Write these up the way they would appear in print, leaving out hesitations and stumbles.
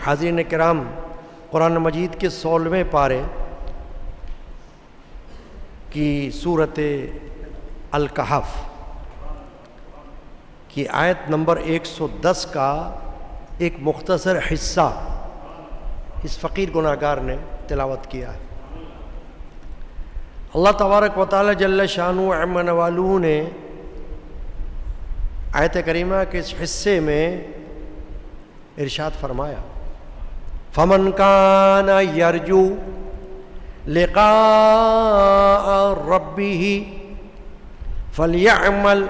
حاضرین کرام، قرآن مجید کے 16ویں پارے کی صورت الکہف کی آیت نمبر 110 کا ایک مختصر حصہ اس فقیر گناہگار نے تلاوت کیا ہے۔ اللہ تبارک و تعالی جل شانہ عم نوالہ نے آیت کریمہ کے اس حصے میں ارشاد فرمایا، فمن کان یرجو لقاء ربہ فلیعمل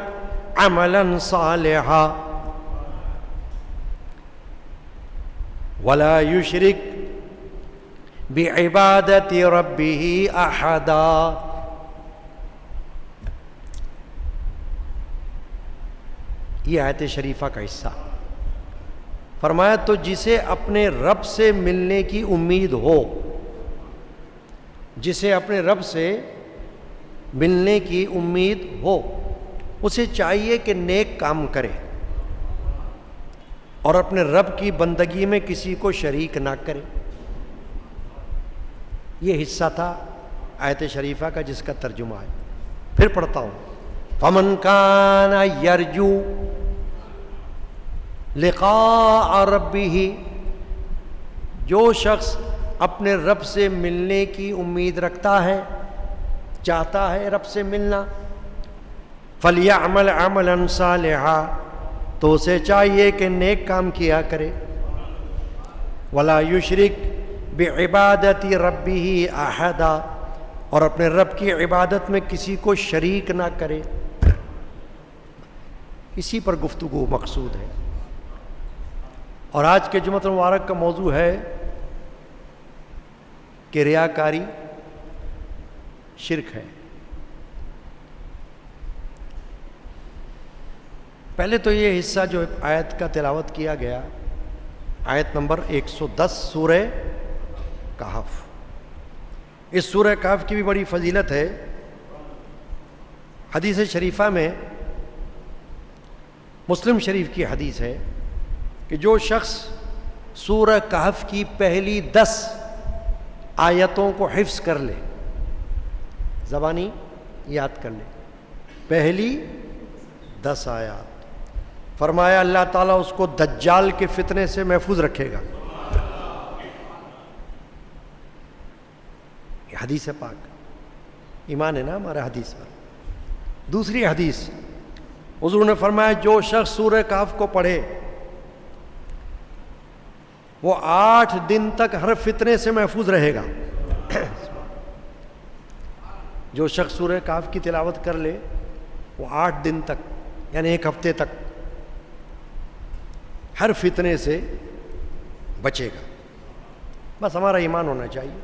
عملا صالحا ولا یشرک بعبادت ربہ احدا۔ یہ آیت شریفہ کا حصہ فرمایا، تو جسے اپنے رب سے ملنے کی امید ہو، جسے اپنے رب سے ملنے کی امید ہو، اسے چاہیے کہ نیک کام کرے اور اپنے رب کی بندگی میں کسی کو شریک نہ کرے۔ یہ حصہ تھا آیت شریفہ کا جس کا ترجمہ ہے۔ پھر پڑھتا ہوں، فمن کان یرجو لقاء ربہ، جو شخص اپنے رب سے ملنے کی امید رکھتا ہے، چاہتا ہے رب سے ملنا، فلیعمل عملا صالحا، تو اسے چاہیے کہ نیک کام کیا کرے، ولا یشرک بعبادت ربہ احدا، اور اپنے رب کی عبادت میں کسی کو شریک نہ کرے۔ اسی پر گفتگو مقصود ہے، اور آج کے جمعہ مبارک کا موضوع ہے کہ ریاکاری شرک ہے۔ پہلے تو یہ حصہ جو آیت کا تلاوت کیا گیا، آیت نمبر 110 سورہ کہف، اس سورہ کہف کی بھی بڑی فضیلت ہے۔ حدیث شریفہ میں، مسلم شریف کی حدیث ہے کہ جو شخص سورہ کہف کی پہلی 10 آیتوں کو حفظ کر لے، زبانی یاد کر لے، پہلی 10 آیات، فرمایا اللہ تعالیٰ اس کو دجال کے فتنے سے محفوظ رکھے گا۔ یہ حدیث پاک، ایمان ہے نا ہمارا حدیث پر۔ دوسری حدیث، حضور نے فرمایا جو شخص سورہ کہف کو پڑھے وہ 8 دن تک ہر فتنے سے محفوظ رہے گا۔ جو شخص سورہ کہف کی تلاوت کر لے وہ 8 دن تک، یعنی 1 ہفتے تک ہر فتنے سے بچے گا۔ بس ہمارا ایمان ہونا چاہیے۔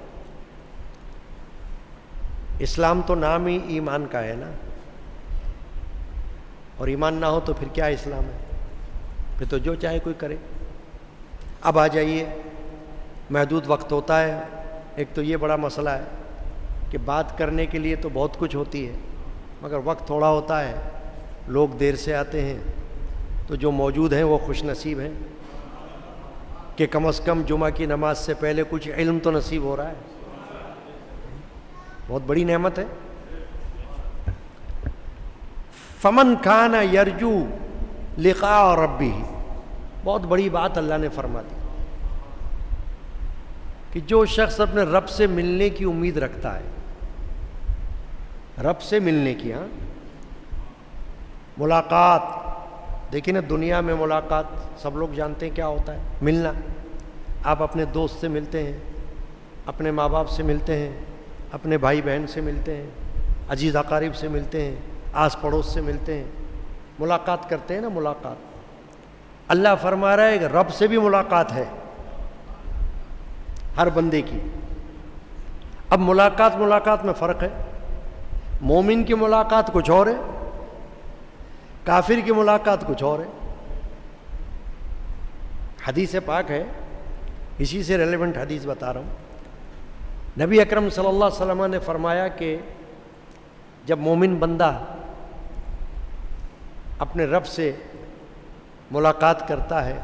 اسلام تو نام ہی ایمان کا ہے نا، اور ایمان نہ ہو تو پھر کیا اسلام ہے؟ پھر تو جو چاہے کوئی کرے۔ اب آ جائیے، محدود وقت ہوتا ہے، ایک تو یہ بڑا مسئلہ ہے کہ بات کرنے کے لیے تو بہت کچھ ہوتی ہے، مگر وقت تھوڑا ہوتا ہے، لوگ دیر سے آتے ہیں، تو جو موجود ہیں وہ خوش نصیب ہیں کہ کم از کم جمعہ کی نماز سے پہلے کچھ علم تو نصیب ہو رہا ہے، بہت بڑی نعمت ہے۔ فمن کان یرجو لقاء ربہ، بہت بڑی بات اللہ نے فرما دی کہ جو شخص اپنے رب سے ملنے کی امید رکھتا ہے، رب سے ملنے کی، ملاقات، دیکھیں نا دنیا میں ملاقات سب لوگ جانتے ہیں کیا ہوتا ہے، ملنا۔ آپ اپنے دوست سے ملتے ہیں، اپنے ماں باپ سے ملتے ہیں، اپنے بھائی بہن سے ملتے ہیں، عزیز اقارب سے ملتے ہیں، آس پڑوس سے ملتے ہیں، ملاقات کرتے ہیں نا، ملاقات۔ اللہ فرما رہا ہے کہ رب سے بھی ملاقات ہے ہر بندے کی۔ اب ملاقات میں فرق ہے، مومن کی ملاقات کچھ اور ہے، کافر کی ملاقات کچھ اور ہے۔ حدیث پاک ہے، اسی سے ریلیونٹ حدیث بتا رہا ہوں۔ نبی اکرم صلی اللہ علیہ وسلم نے فرمایا کہ جب مومن بندہ اپنے رب سے ملاقات کرتا ہے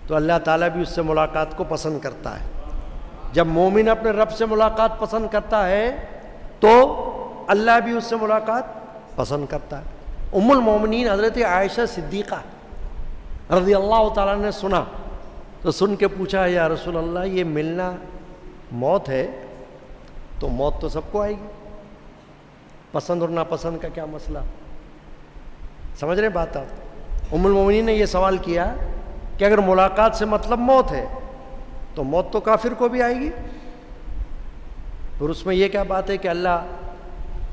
تو اللہ تعالیٰ بھی اس سے ملاقات کو پسند کرتا ہے. جب مومن اپنے رب سے ملاقات پسند کرتا ہے تو اللہ بھی اس سے ملاقات پسند کرتا ہے. ام المومنین حضرت عائشہ صدیقہ رضی اللہ تعالیٰ نے سنا تو سن کے پوچھا یا رسول اللہ یہ ملنا موت ہے تو موت تو سب کو آئے گی, پسند اور ناپسند کا کیا مسئلہ. سمجھ رہے بات آپ؟ ام المومنین نے یہ سوال کیا کہ اگر ملاقات سے مطلب موت ہے تو موت تو کافر کو بھی آئے گی, پھر اس میں یہ کیا بات ہے کہ اللہ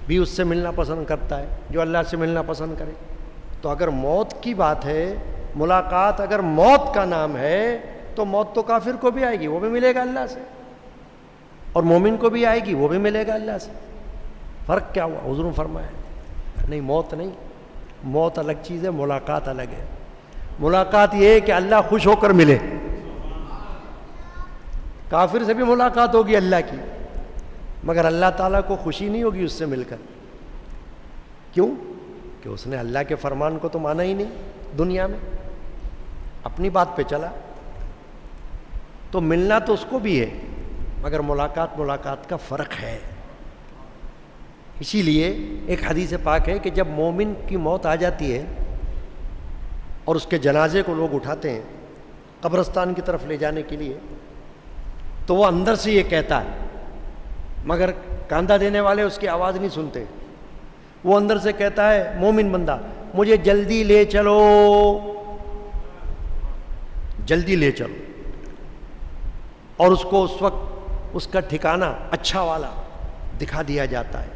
بھی اس سے ملنا پسند کرتا ہے جو اللہ سے ملنا پسند کرے. تو اگر موت کی بات ہے, ملاقات اگر موت کا نام ہے تو موت تو کافر کو بھی آئے گی, وہ بھی ملے گا اللہ سے, اور مومن کو بھی آئے گی, وہ بھی ملے گا اللہ سے. فرق کیا ہوا؟ حضور نے فرمایا نہیں, موت نہیں, موت الگ چیز ہے, ملاقات الگ ہے. ملاقات یہ ہے کہ اللہ خوش ہو کر ملے, کافر سے بھی ملاقات ہوگی اللہ کی, مگر اللہ تعالیٰ کو خوشی نہیں ہوگی اس سے مل کر. کیوں؟ کہ اس نے اللہ کے فرمان کو تو مانا ہی نہیں دنیا میں, اپنی بات پہ چلا. تو ملنا تو اس کو بھی ہے, مگر ملاقات کا فرق ہے. اسی لیے ایک حدیث پاک ہے کہ جب مومن کی موت آ جاتی ہے اور اس کے جنازے کو لوگ اٹھاتے ہیں قبرستان کی طرف لے جانے کے لیے, تو وہ اندر سے یہ کہتا ہے, مگر کاندھا دینے والے اس کی آواز نہیں سنتے. وہ اندر سے کہتا ہے مومن بندہ, مجھے جلدی لے چلو, جلدی لے چلو. اور اس کو اس وقت اس کا ٹھکانہ اچھا والا دکھا دیا جاتا ہے,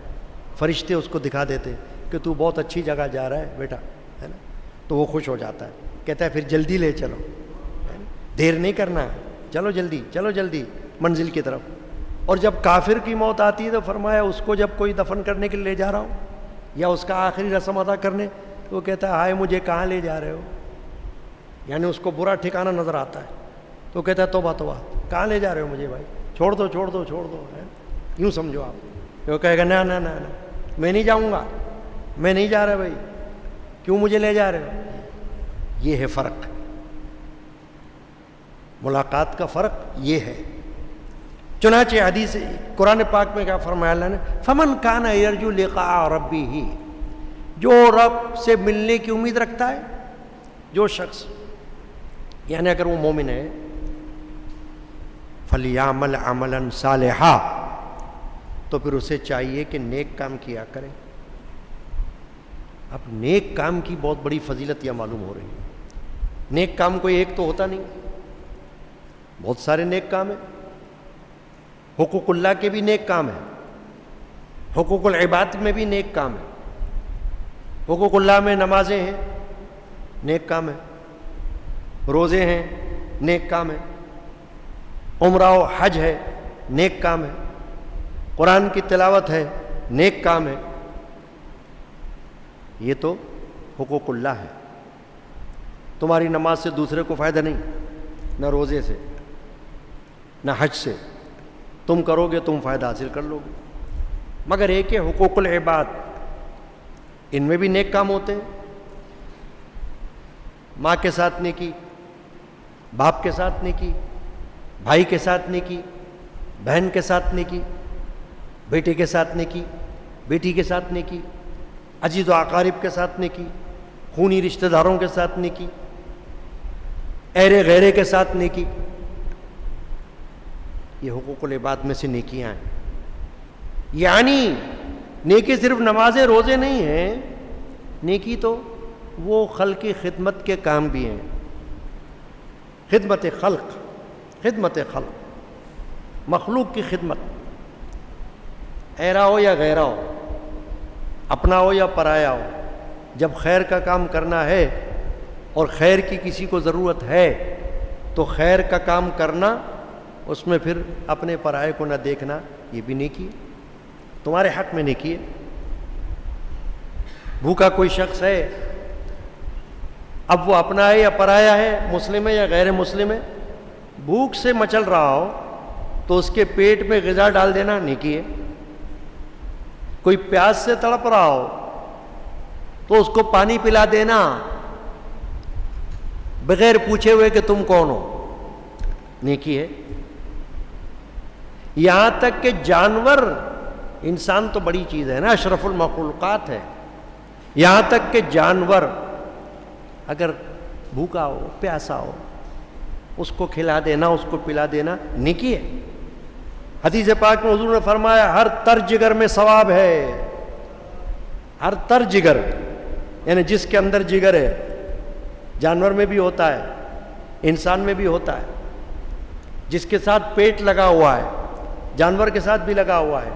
فرشتے اس کو دکھا دیتے کہ تو بہت اچھی جگہ جا رہا ہے بیٹا, ہے نا. تو وہ خوش ہو جاتا ہے, کہتا ہے پھر جلدی لے چلو, دیر نہیں کرنا ہے, چلو جلدی, چلو جلدی منزل کی طرف. اور جب کافر کی موت آتی ہے تو فرمایا اس کو جب کوئی دفن کرنے کے لیے لے جا رہا ہوں یا اس کا آخری رسم ادا کرنے, تو وہ کہتا ہے ہائے مجھے کہاں لے جا رہے ہو, یعنی اس کو برا ٹھکانہ نظر آتا ہے. تو کہتا ہے توبہ توبہ, کہاں لے جا رہے ہو مجھے بھائی, چھوڑ دو چھوڑ دو چھوڑ دو, یوں سمجھو آپ. وہ کہے گا نہ نہ نہ میں نہیں جاؤں گا, میں نہیں جا رہا بھائی, کیوں مجھے لے جا رہے ہو. یہ ہے فرق, ملاقات کا فرق یہ ہے. چنانچہ حدیث قرآن پاک میں کیا فرمایا اللہ نے, فمن کان یرجو لقاء ربہ, جو رب سے ملنے کی امید رکھتا ہے, جو شخص, یعنی اگر وہ مومن ہے, فلیعمل عملا صالحا, تو پھر اسے چاہیے کہ نیک کام کیا کرے. اب نیک کام کی بہت بڑی فضیلت یہ معلوم ہو رہی ہے. نیک کام کوئی ایک تو ہوتا نہیں, بہت سارے نیک کام ہیں. حقوق اللہ کے بھی نیک کام ہیں, حقوق العباد میں بھی نیک کام ہے. حقوق اللہ میں نمازیں ہیں, نیک کام ہے, روزے ہیں, نیک کام ہے, عمرہ و حج ہے, نیک کام ہے, قرآن کی تلاوت ہے, نیک کام ہے. یہ تو حقوق اللہ ہے. تمہاری نماز سے دوسرے کو فائدہ نہیں, نہ روزے سے نہ حج سے, تم کرو گے تم فائدہ حاصل کر لو گے. مگر ایک ہے حقوق العباد, ان میں بھی نیک کام ہوتے ہیں. ماں کے ساتھ نیکی, باپ کے ساتھ نیکی, بھائی کے ساتھ نیکی, بہن کے ساتھ نیکی, بیٹے کے ساتھ نیکی, بیٹی کے ساتھ نیکی, عزیز و اقارب کے ساتھ نیکی, خونی رشتہ داروں کے ساتھ نیکی, ایرے غیرے کے ساتھ نیکی. یہ حقوق العباد میں سے نیکیاں ہیں. یعنی نیکی صرف نمازیں روزے نہیں ہیں, نیکی تو وہ خلق کی خدمت کے کام بھی ہیں. خدمت خلق, خدمت خلق, مخلوق کی خدمت, ایرا ہو یا غیرہ ہو, اپنا ہو یا پرایا ہو. جب خیر کا کام کرنا ہے اور خیر کی کسی کو ضرورت ہے تو خیر کا کام کرنا, اس میں پھر اپنے پرائے کو نہ دیکھنا, یہ بھی نیکی ہے, تمہارے حق میں نیکی ہے. بھوکا کوئی شخص ہے, اب وہ اپنا ہے یا پرایا ہے, مسلم ہے یا غیر مسلم ہے, بھوک سے مچل رہا ہو تو اس کے پیٹ میں غذا ڈال دینا نیکی ہے. کوئی پیاس سے تڑپ رہا ہو تو اس کو پانی پلا دینا, بغیر پوچھے ہوئے کہ تم کون ہو، نیکی ہے۔ یہاں تک کہ جانور، انسان تو بڑی چیز ہے نا، اشرف المخلوقات ہے، یہاں تک کہ جانور اگر بھوکا ہو، پیاسا ہو، اس کو کھلا دینا، اس کو پلا دینا نیکی ہے۔ حدیث پاک میں حضور نے فرمایا ہر تر جگر میں ثواب ہے، ہر تر جگر، یعنی جس کے اندر جگر ہے، جانور میں بھی ہوتا ہے، انسان میں بھی ہوتا ہے، جس کے ساتھ پیٹ لگا ہوا ہے، جانور کے ساتھ بھی لگا ہوا ہے،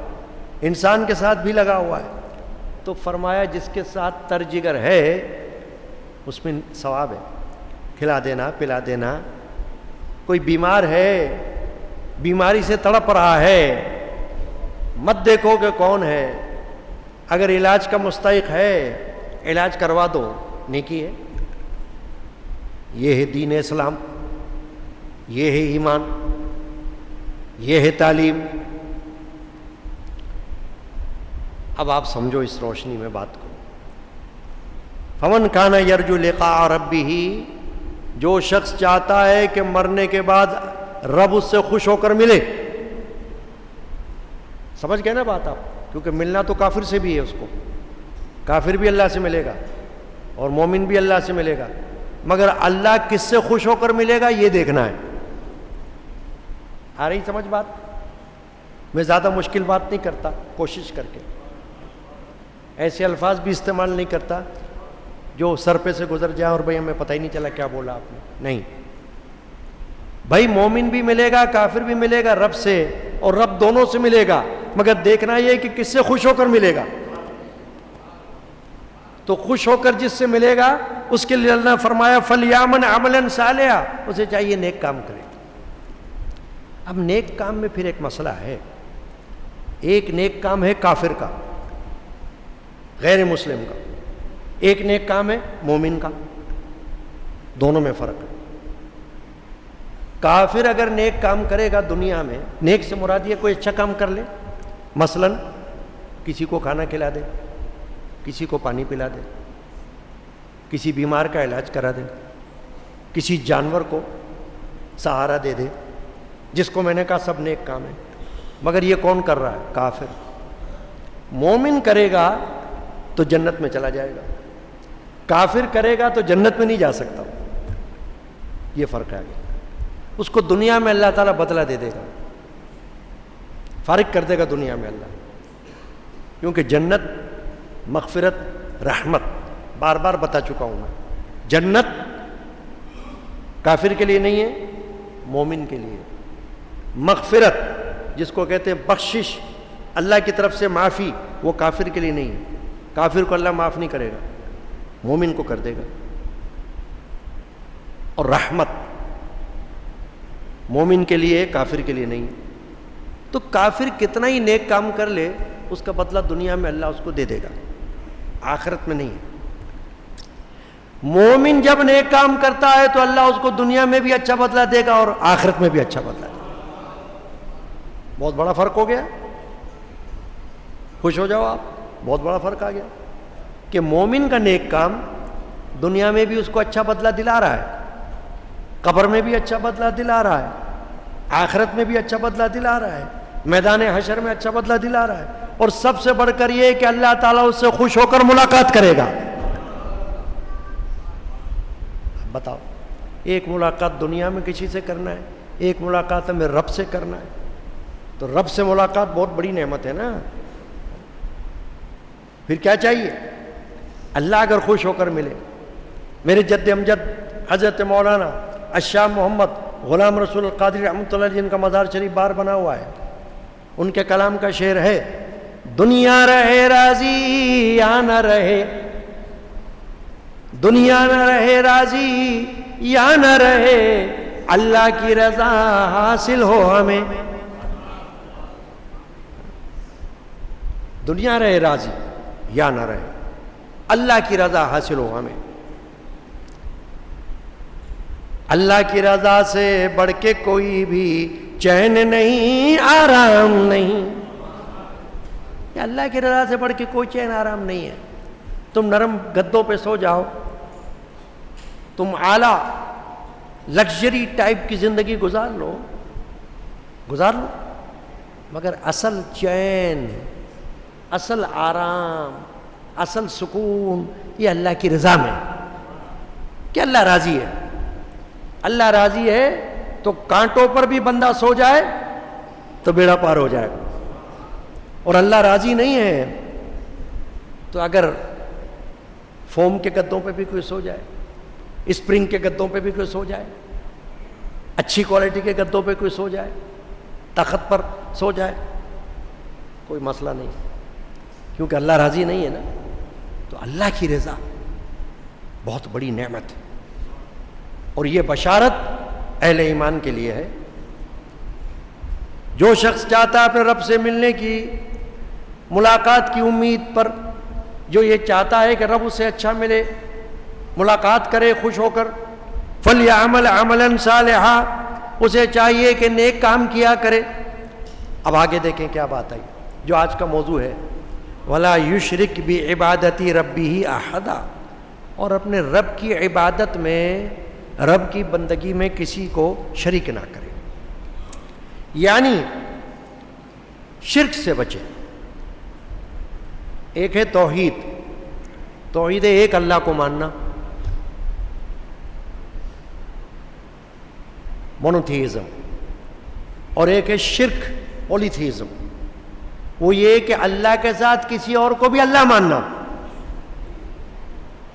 انسان کے ساتھ بھی لگا ہوا ہے، تو فرمایا جس کے ساتھ تر جگر ہے اس میں ثواب ہے، کھلا دینا، پلا دینا۔ کوئی بیمار ہے، بیماری سے تڑپ رہا ہے، مت دیکھو کہ کون ہے، اگر علاج کا مستحق ہے علاج کروا دو، نیکی ہے۔ یہ ہے دین اسلام، یہ ہے ایمان، یہ ہے تعلیم۔ اب آپ سمجھو اس روشنی میں بات کو۔ فمن کان یرجو لقاء ربہ، جو شخص چاہتا ہے کہ مرنے کے بعد رب اس سے خوش ہو کر ملے، سمجھ گئے نا بات آپ؟ کیونکہ ملنا تو کافر سے بھی ہے، اس کو کافر بھی اللہ سے ملے گا اور مومن بھی اللہ سے ملے گا، مگر اللہ کس سے خوش ہو کر ملے گا یہ دیکھنا ہے۔ آ رہی سمجھ بات؟ میں زیادہ مشکل بات نہیں کرتا، کوشش کر کے ایسے الفاظ بھی استعمال نہیں کرتا جو سر پہ سے گزر جائے اور بھائی ہمیں پتہ ہی نہیں چلا کیا بولا آپ نے، نہیں بھائی، مومن بھی ملے گا، کافر بھی ملے گا رب سے، اور رب دونوں سے ملے گا، مگر دیکھنا یہ کہ کس سے خوش ہو کر ملے گا۔ تو خوش ہو کر جس سے ملے گا اس کے لیے اللہ نے فرمایا فَلْيَعْمَلْ عَمَلًا صَالِحًا، اسے چاہیے نیک کام کرے۔ اب نیک کام میں پھر ایک مسئلہ ہے، ایک نیک کام ہے کافر کا، غیر مسلم کا، ایک نیک کام ہے مومن کا، دونوں میں فرق ہے۔ کافر اگر نیک کام کرے گا دنیا میں، نیک سے مراد یہ کوئی اچھا کام کر لے، مثلا کسی کو کھانا کھلا دے، کسی کو پانی پلا دے، کسی بیمار کا علاج کرا دے، کسی جانور کو سہارا دے دے، جس کو میں نے کہا سب نیک کام ہے، مگر یہ کون کر رہا ہے؟ کافر۔ مومن کرے گا تو جنت میں چلا جائے گا، کافر کرے گا تو جنت میں نہیں جا سکتا، یہ فرق ہے۔ اس کو دنیا میں اللہ تعالیٰ بدلہ دے دے گا، فارغ کر دے گا دنیا میں اللہ، کیونکہ جنت مغفرت رحمت، بار بار بتا چکا ہوں میں، جنت کافر کے لیے نہیں ہے، مومن کے لیے۔ مغفرت جس کو کہتے ہیں بخشش، اللہ کی طرف سے معافی، وہ کافر کے لیے نہیں ہے، کافر کو اللہ معاف نہیں کرے گا، مومن کو کر دے گا۔ اور رحمت مومن کے لیے، کافر کے لیے نہیں۔ تو کافر کتنا ہی نیک کام کر لے اس کا بدلہ دنیا میں اللہ اس کو دے دے گا، آخرت میں نہیں ہے۔ مومن جب نیک کام کرتا ہے تو اللہ اس کو دنیا میں بھی اچھا بدلہ دے گا اور آخرت میں بھی اچھا بدلہ دے گا۔ بہت بڑا فرق ہو گیا، خوش ہو جاؤ آپ، بہت بڑا فرق آ گیا کہ مومن کا نیک کام دنیا میں بھی اس کو اچھا بدلہ دلا رہا ہے، قبر میں بھی اچھا بدلہ دلا رہا ہے، آخرت میں بھی اچھا بدلہ دلا رہا ہے، میدان حشر میں اچھا بدلہ دلا رہا ہے، اور سب سے بڑھ کر یہ کہ اللہ تعالیٰ اس سے خوش ہو کر ملاقات کرے گا۔ بتاؤ، ایک ملاقات دنیا میں کسی سے کرنا ہے، ایک ملاقات ہمیں رب سے کرنا ہے، تو رب سے ملاقات بہت بڑی نعمت ہے نا۔ پھر کیا چاہیے؟ اللہ اگر خوش ہو کر ملے۔ میرے جد امجد حضرت مولانا الشاہ محمد غلام رسول القادری رحمۃ اللہ علیہ جن کا مزار شریف باہر بنا ہوا ہے، ان کے کلام کا شعر ہے، دنیا رہے راضی یا نہ رہے، دنیا نہ رہے راضی یا نہ رہے، اللہ کی رضا حاصل ہو ہمیں۔ دنیا رہے راضی یا نہ رہے، اللہ کی رضا حاصل ہو ہمیں۔ اللہ کی رضا سے بڑھ کے کوئی بھی چین نہیں، آرام نہیں۔ اللہ کی رضا سے بڑھ کے کوئی چین آرام نہیں ہے۔ تم نرم گدوں پہ سو جاؤ، تم اعلیٰ لگژری ٹائپ کی زندگی گزار لو، مگر اصل چین، اصل آرام، اصل سکون یہ اللہ کی رضا میں، کہ اللہ راضی ہے۔ اللہ راضی ہے تو کانٹوں پر بھی بندہ سو جائے تو بیڑا پار ہو جائے گا، اور اللہ راضی نہیں ہے تو اگر فوم کے گدوں پہ بھی کوئی سو جائے، اسپرنگ کے گدوں پہ بھی کوئی سو جائے، اچھی کوالٹی کے گدوں پہ کوئی سو جائے، تخت پر سو جائے، کوئی مسئلہ نہیں، کیونکہ اللہ راضی نہیں ہے نا۔ تو اللہ کی رضا بہت بڑی نعمت ہے، اور یہ بشارت اہل ایمان کے لیے ہے۔ جو شخص چاہتا ہے اپنے رب سے ملنے کی، ملاقات کی امید پر، جو یہ چاہتا ہے کہ رب اسے اچھا ملے، ملاقات کرے خوش ہو کر، فَلْيَعْمَلْ عَمَلًا صَالِحًا، اسے چاہیے کہ نیک کام کیا کرے۔ اب آگے دیکھیں کیا بات آئی، جو آج کا موضوع ہے، وَلَا يُشْرِكْ بِعِبَادَةِ رَبِّهِ أَحَدًا، اور اپنے رب کی عبادت میں، رب کی بندگی میں کسی کو شریک نہ کرے، یعنی شرک سے بچے۔ ایک ہے توحید ایک اللہ کو ماننا، مونوتھیزم، اور ایک ہے شرک، پولیتھیزم، وہ یہ کہ اللہ کے ساتھ کسی اور کو بھی اللہ ماننا،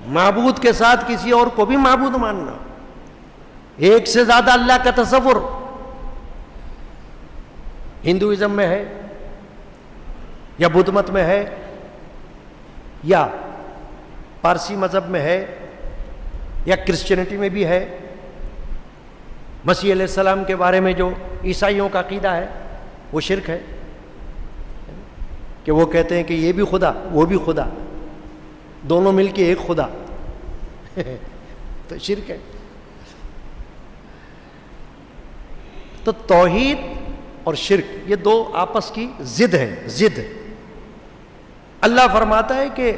معبود کے ساتھ کسی اور کو بھی معبود ماننا، ایک سے زیادہ اللہ کا تصور۔ ہندوازم میں ہے، یا بدھ مت میں ہے، یا پارسی مذہب میں ہے، یا کرسچینٹی میں بھی ہے۔ مسیح علیہ السلام کے بارے میں جو عیسائیوں کا عقیدہ ہے وہ شرک ہے، کہ وہ کہتے ہیں کہ یہ بھی خدا وہ بھی خدا، دونوں مل کے ایک خدا تو شرک ہے۔ تو توحید اور شرک یہ دو آپس کی ضد ہیں، ضد۔ اللہ فرماتا ہے کہ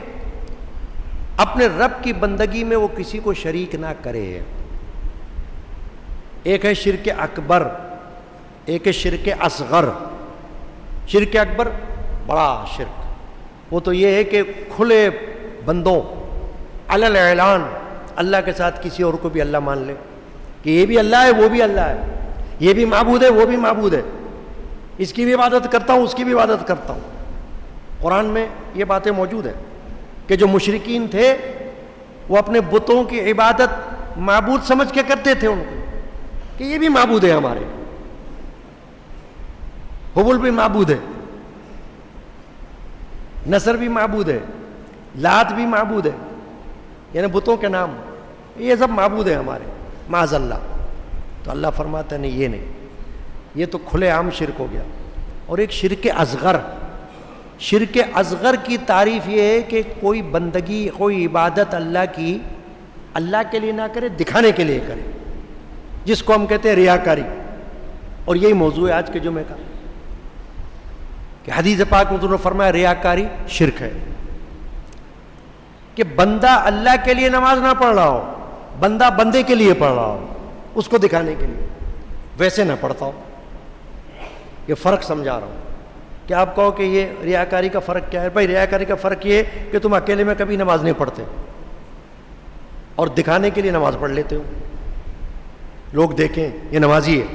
اپنے رب کی بندگی میں وہ کسی کو شریک نہ کرے۔ ایک ہے شرک اکبر، ایک ہے شرک اصغر۔ شرک اکبر بڑا شرک، وہ تو یہ ہے کہ کھلے بندوں علی الاعلان اللہ کے ساتھ کسی اور کو بھی اللہ مان لے، کہ یہ بھی اللہ ہے وہ بھی اللہ ہے، یہ بھی معبود ہے وہ بھی معبود ہے، اس کی بھی عبادت کرتا ہوں اس کی بھی عبادت کرتا ہوں۔ قرآن میں یہ باتیں موجود ہیں کہ جو مشرکین تھے وہ اپنے بتوں کی عبادت معبود سمجھ کے کرتے تھے ان کو، کہ یہ بھی معبود ہے ہمارے، حبل بھی معبود ہے، نصر بھی معبود ہے، لات بھی معبود ہے، یعنی بتوں کے نام، یہ سب معبود ہے ہمارے، معاذ اللہ۔ تو اللہ فرماتا ہے نہیں، یہ نہیں، یہ تو کھلے عام شرک ہو گیا۔ اور ایک شرک اصغر، شرک اصغر کی تعریف یہ ہے کہ کوئی بندگی، کوئی عبادت اللہ کی اللہ کے لیے نہ کرے، دکھانے کے لیے کرے، جس کو ہم کہتے ہیں ریاکاری۔ اور یہی موضوع ہے آج کے جمعے کا، کہ حدیث پاک میں انہوں نے فرمایا ریاکاری شرک ہے، کہ بندہ اللہ کے لیے نماز نہ پڑھ رہا ہو، بندہ بندے کے لیے پڑھ رہا ہو، اس کو دکھانے کے لیے، ویسے نہ پڑھتا ہو۔ یہ فرق سمجھا رہا ہوں کہ آپ کہو کہ یہ ریاکاری کا فرق کیا ہے؟ بھائی ریاکاری کا فرق یہ ہے کہ تم اکیلے میں کبھی نماز نہیں پڑھتے اور دکھانے کے لیے نماز پڑھ لیتے ہو، لوگ دیکھیں یہ نمازی ہے۔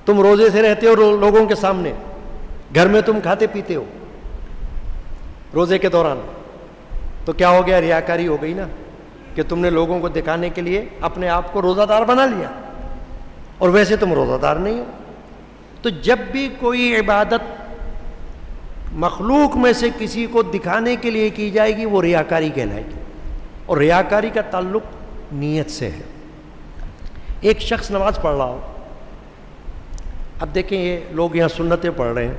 تم روزے سے رہتے ہو لوگوں کے سامنے، گھر میں تم کھاتے پیتے ہو روزے کے دوران، تو کیا ہو گیا؟ ریاکاری ہو گئی نا، کہ تم نے لوگوں کو دکھانے کے لیے اپنے آپ کو روزہ دار بنا لیا، اور ویسے تم روزہ دار نہیں ہو۔ تو جب بھی کوئی عبادت مخلوق میں سے کسی کو دکھانے کے لیے کی جائے گی وہ ریاکاری کہلائے گی، اور ریاکاری کا تعلق نیت سے ہے۔ ایک شخص نماز پڑھ رہا ہو، اب دیکھیں یہ لوگ یہاں سنتیں پڑھ رہے ہیں،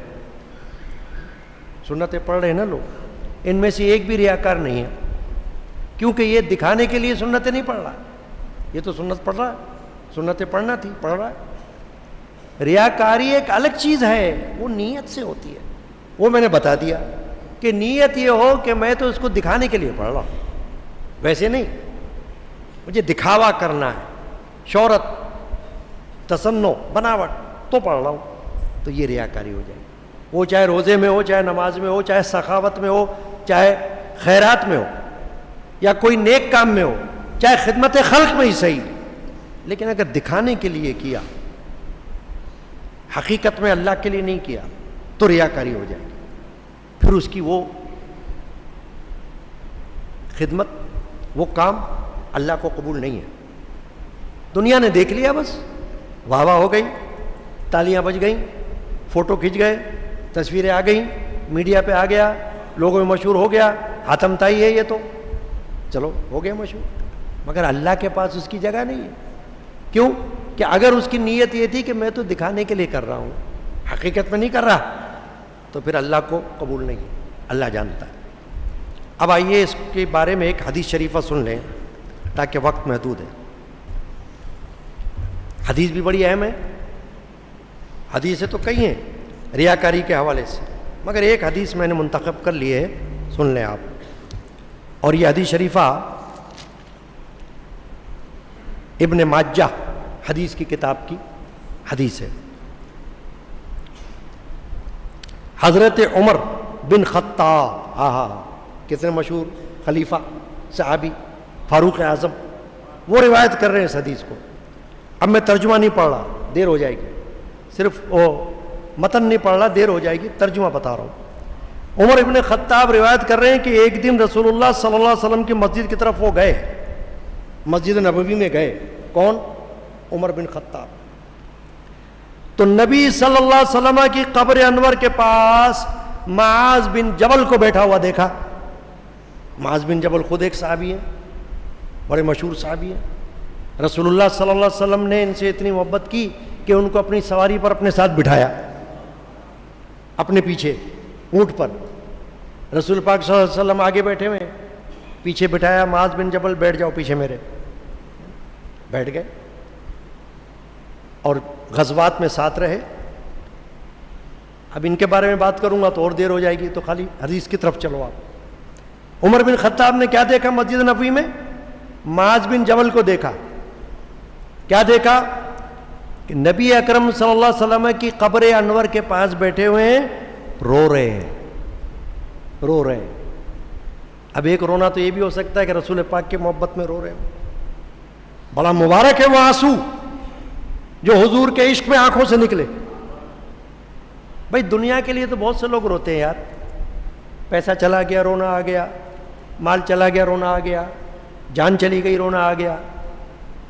سنتیں پڑھ رہے ہیں نا لوگ، ان میں سے ایک بھی ریاکار نہیں ہے، کیونکہ یہ دکھانے کے لیے سنتیں نہیں پڑھ رہا، یہ تو سنت پڑھ رہا ہے، سنتیں پڑھنا تھی پڑھ رہا ہے۔ ریاکاری ایک الگ چیز ہے، وہ نیت سے ہوتی ہے، وہ میں نے بتا دیا کہ نیت یہ ہو کہ میں تو اس کو دکھانے کے لیے پڑھ رہا ہوں، ویسے نہیں۔ مجھے دکھاوا کرنا ہے، شہرت، تصنع، بناوٹ، تو پڑھ رہا ہوں، تو یہ ریاکاری ہو جائے گی. وہ چاہے روزے میں ہو، چاہے نماز میں ہو، چاہے سخاوت میں ہو، چاہے خیرات میں ہو، یا کوئی نیک کام میں ہو، چاہے خدمت خلق میں ہی صحیح. لیکن اگر دکھانے کے لیے کیا، حقیقت میں اللہ کے لیے نہیں کیا، تو ریاکاری ہو جائے گی. پھر اس کی وہ خدمت، وہ کام اللہ کو قبول نہیں ہے. دنیا نے دیکھ لیا، بس واہ واہ ہو گئی، تالیاں بج گئیں، فوٹو کھنچ گئے، تصویریں آ گئیں، میڈیا پہ آ گیا، لوگوں میں مشہور ہو گیا، حاتم تائی ہے یہ، تو چلو ہو گیا مشہور. مگر اللہ کے پاس اس کی جگہ نہیں ہے. کیوں؟ کہ اگر اس کی نیت یہ تھی کہ میں تو دکھانے کے لیے کر رہا ہوں، حقیقت میں نہیں کر رہا، تو پھر اللہ کو قبول نہیں ہے. اللہ جانتا ہے. اب آئیے اس کے بارے میں ایک حدیث شریفہ سن لیں تاکہ وقت محدود ہے. حدیث بھی بڑی اہم ہے. حدیثیں تو کئی ہیں ریاکاری کے حوالے سے، مگر ایک حدیث میں نے منتخب کر لی ہے، سن لیں آپ. اور یہ حدیث شریفہ ابن ماجہ حدیث کی کتاب کی حدیث ہے. حضرت عمر بن خطاب، کتنے مشہور خلیفہ، صحابی، فاروق اعظم، وہ روایت کر رہے ہیں اس حدیث کو. اب میں ترجمہ نہیں پڑھ رہا، دیر ہو جائے گی، صرف وہ متن نہیں پڑھ رہا، دیر ہو جائے گی، ترجمہ بتا رہا ہوں. عمر ابن خطاب روایت کر رہے ہیں کہ ایک دن رسول اللہ صلی اللہ علیہ وسلم کی مسجد کی طرف وہ گئے، مسجد نبوی میں گئے. کون؟ عمر بن خطاب. تو نبی صلی اللہ علیہ وسلم کی قبر انور کے پاس معاذ بن جبل کو بیٹھا ہوا دیکھا. معاذ بن جبل خود ایک صحابی ہیں، بڑے مشہور صحابی ہیں. رسول اللہ صلی اللہ علیہ وسلم نے ان سے اتنی محبت کی کہ ان کو اپنی سواری پر اپنے ساتھ بٹھایا، اپنے پیچھے اونٹ پر. رسول پاک صلی اللہ علیہ وسلم آگے بیٹھے ہوئے، پیچھے بٹھایا، معاذ بن جبل بیٹھ جاؤ پیچھے میرے. بیٹھ گئے اور غزوات میں ساتھ رہے. اب ان کے بارے میں بات کروں گا تو اور دیر ہو جائے گی، تو خالی حدیث کی طرف چلو آپ. عمر بن خطاب نے کیا دیکھا مسجد نبوی میں؟ معاذ بن جبل کو دیکھا. کیا دیکھا؟ کہ نبی اکرم صلی اللہ علیہ وسلم کی قبر انور کے پاس بیٹھے ہوئے ہیں، رو رہے ہیں، رو رہے ہیں. اب ایک رونا تو یہ بھی ہو سکتا ہے کہ رسول پاک کی محبت میں رو رہے ہیں. بڑا مبارک ہے وہ آنسو جو حضور کے عشق میں آنکھوں سے نکلے. بھائی دنیا کے لیے تو بہت سے لوگ روتے ہیں یار، پیسہ چلا گیا رونا آ گیا، مال چلا گیا رونا آ گیا، جان چلی گئی رونا آ گیا،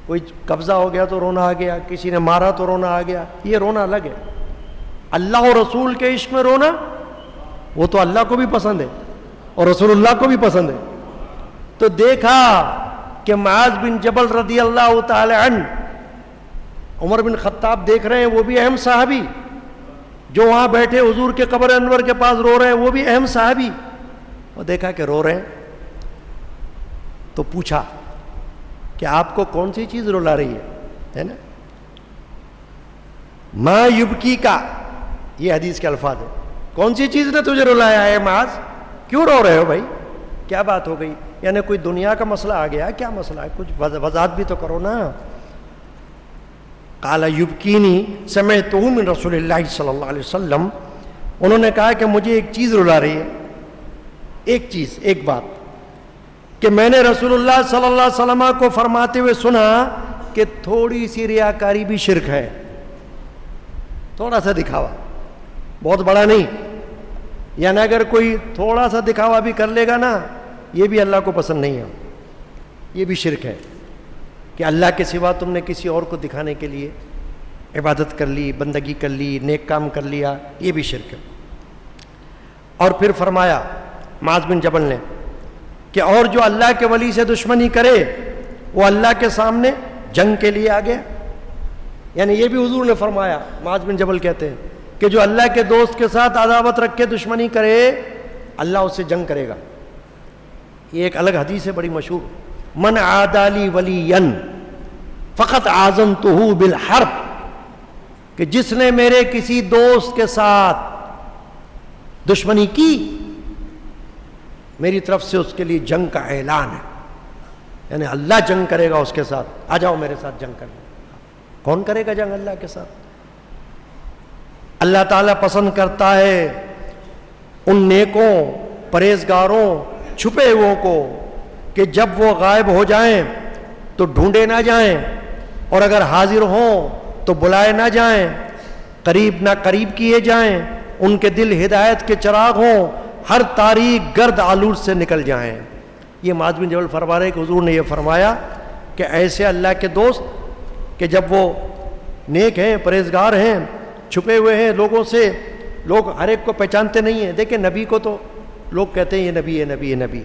کوئی قبضہ ہو گیا تو رونا آ گیا، کسی نے مارا تو رونا آ گیا. یہ رونا الگ ہے. اللہ اور رسول کے عشق میں رونا، وہ تو اللہ کو بھی پسند ہے اور رسول اللہ کو بھی پسند ہے. تو دیکھا کہ معاذ بن جبل رضی اللہ تعالی عنہ، عمر بن خطاب دیکھ رہے ہیں، وہ بھی اہم صحابی، جو وہاں بیٹھے حضور کے قبر انور کے پاس رو رہے ہیں، وہ بھی اہم صحابی. وہ دیکھا کہ رو رہے ہیں تو پوچھا کہ آپ کو کون سی چیز رلا رہی ہے نا؟ ما یبکی کا، یہ حدیث کے الفاظ ہے. کون سی چیز نے تجھے رلایا ہے معاذ؟ کیوں رو رہے ہو بھائی؟ کیا بات ہو گئی؟ یعنی کوئی دنیا کا مسئلہ آ گیا؟ کیا مسئلہ ہے؟ کچھ وضاحت بھی تو کرو نا. قال یبکینی سمعتہ من رسول اللہ صلی اللہ علیہ وسلم. انہوں نے کہا کہ مجھے ایک چیز رلا رہی ہے، ایک چیز، ایک بات، کہ میں نے رسول اللہ صلی اللہ علیہ وسلم کو فرماتے ہوئے سنا کہ تھوڑی سی ریاکاری بھی شرک ہے. تھوڑا سا دکھاوا، بہت بڑا نہیں. یعنی اگر کوئی تھوڑا سا دکھاوا بھی کر لے گا نا، یہ بھی اللہ کو پسند نہیں ہے، یہ بھی شرک ہے. کہ اللہ کے سوا تم نے کسی اور کو دکھانے کے لیے عبادت کر لی، بندگی کر لی، نیک کام کر لیا، یہ بھی شرک ہے. اور پھر فرمایا معاذ بن جبل نے کہ اور جو اللہ کے ولی سے دشمنی کرے وہ اللہ کے سامنے جنگ کے لیے آ گیا. یعنی یہ بھی حضور نے فرمایا. معاذ بن جبل کہتے ہیں کہ جو اللہ کے دوست کے ساتھ عداوت رکھ کے دشمنی کرے، اللہ اس سے جنگ کرے گا. یہ ایک الگ حدیث ہے بڑی مشہور. من عادی لی ولیا فقط آذنتہ بالحرب، کہ جس نے میرے کسی دوست کے ساتھ دشمنی کی، میری طرف سے اس کے لیے جنگ کا اعلان ہے. یعنی اللہ جنگ کرے گا اس کے ساتھ، آ جاؤ میرے ساتھ جنگ کرنے. کون کرے گا جنگ اللہ کے ساتھ؟ اللہ تعالیٰ پسند کرتا ہے ان نیکوں، پرہیزگاروں، چھپے ہوئوں کو کہ جب وہ غائب ہو جائیں تو ڈھونڈے نہ جائیں، اور اگر حاضر ہوں تو بلائے نہ جائیں، قریب نہ قریب کیے جائیں، ان کے دل ہدایت کے چراغ ہوں، ہر تاریک گرد آلود سے نکل جائیں. یہ معاذ بن جبل فرما رہے کہ حضور نے یہ فرمایا کہ ایسے اللہ کے دوست کہ جب وہ نیک ہیں، پرہیزگار ہیں، چھپے ہوئے ہیں لوگوں سے، لوگ ہر ایک کو پہچانتے نہیں ہیں. دیکھیں نبی کو تو لوگ کہتے ہیں یہ نبی ہے، نبی ہے، نبی.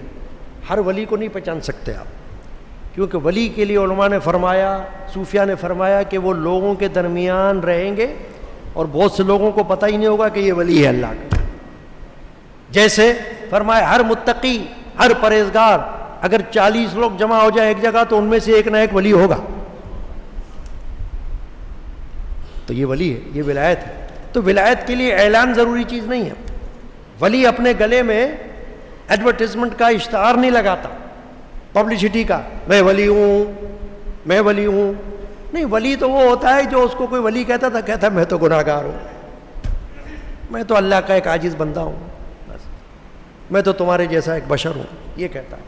ہر ولی کو نہیں پہچان سکتے آپ، کیونکہ ولی کے لیے علماء نے فرمایا، صوفیاء نے فرمایا کہ وہ لوگوں کے درمیان رہیں گے اور بہت سے لوگوں کو پتہ ہی نہیں ہوگا کہ یہ ولی ہے اللہ کا. جیسے فرمایا ہر متقی، ہر پرہیزگار، اگر 40 لوگ جمع ہو جائے ایک جگہ تو ان میں سے ایک نہ ایک ولی ہوگا. تو یہ ولی ہے، یہ ولایت ہے. تو ولایت کے لیے اعلان ضروری چیز نہیں ہے. ولی اپنے گلے میں ایڈورٹیزمنٹ کا اشتہار نہیں لگاتا، پبلسٹی کا، میں ولی ہوں، میں ولی ہوں. نہیں، ولی تو وہ ہوتا ہے جو اس کو کوئی ولی کہتا تھا، کہتا میں تو گناہ گار ہوں، میں تو اللہ کا ایک عاجز بندہ ہوں، بس میں تو تمہارے جیسا ایک بشر ہوں، یہ کہتا ہے.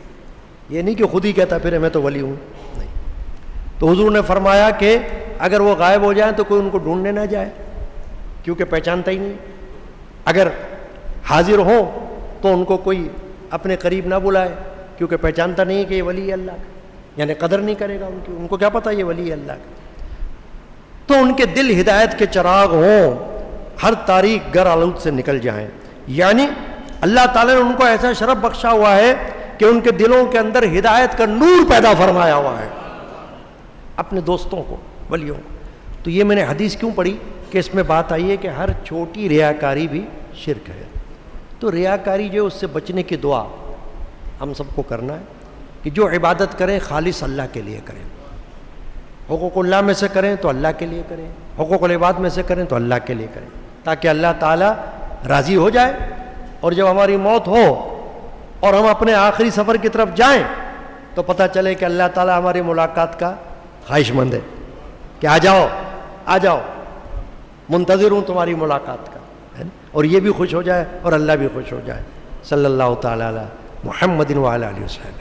یہ نہیں کہ خود ہی کہتا پھر میں تو ولی ہوں. نہیں. تو حضور نے فرمایا کہ اگر وہ غائب ہو جائیں تو کوئی ان کو ڈھونڈنے نہ جائے، کیونکہ پہچانتا ہی نہیں. اگر حاضر ہوں تو ان کو کوئی اپنے قریب نہ بلائے، کیونکہ پہچانتا نہیں کہ یہ ولی ہے اللہ کا، یعنی قدر نہیں کرے گا ان کی، ان کو کیا پتہ یہ ولی ہے اللہ کا. تو ان کے دل ہدایت کے چراغ ہوں، ہر تاریک گر آلود سے نکل جائیں. یعنی اللہ تعالیٰ نے ان کو ایسا شرف بخشا ہوا ہے کہ ان کے دلوں کے اندر ہدایت کا نور پیدا فرمایا ہوا ہے اپنے دوستوں کو، ولیوں کو. تو یہ میں نے حدیث کیوں پڑھی کہ اس میں بات آئی ہے کہ ہر چھوٹی ریاکاری بھی شرک ہے. تو ریاکاری جو اس سے بچنے کی دعا ہم سب کو کرنا ہے کہ جو عبادت کریں خالص اللہ کے لیے کریں. حقوق اللہ میں سے کریں تو اللہ کے لیے کریں، حقوق العباد میں سے کریں تو اللہ کے لیے کریں، تاکہ اللہ تعالیٰ راضی ہو جائے. اور جب ہماری موت ہو اور ہم اپنے آخری سفر کی طرف جائیں تو پتہ چلے کہ اللہ تعالیٰ ہماری ملاقات کا خواہش مند ہے، کہ آ جاؤ آ جاؤ، منتظر ہوں تمہاری ملاقات کا. اور یہ بھی خوش ہو جائے اور اللہ بھی خوش ہو جائے. صلی اللہ تعالیٰ علی محمد وعلی آلہ وصحبہ.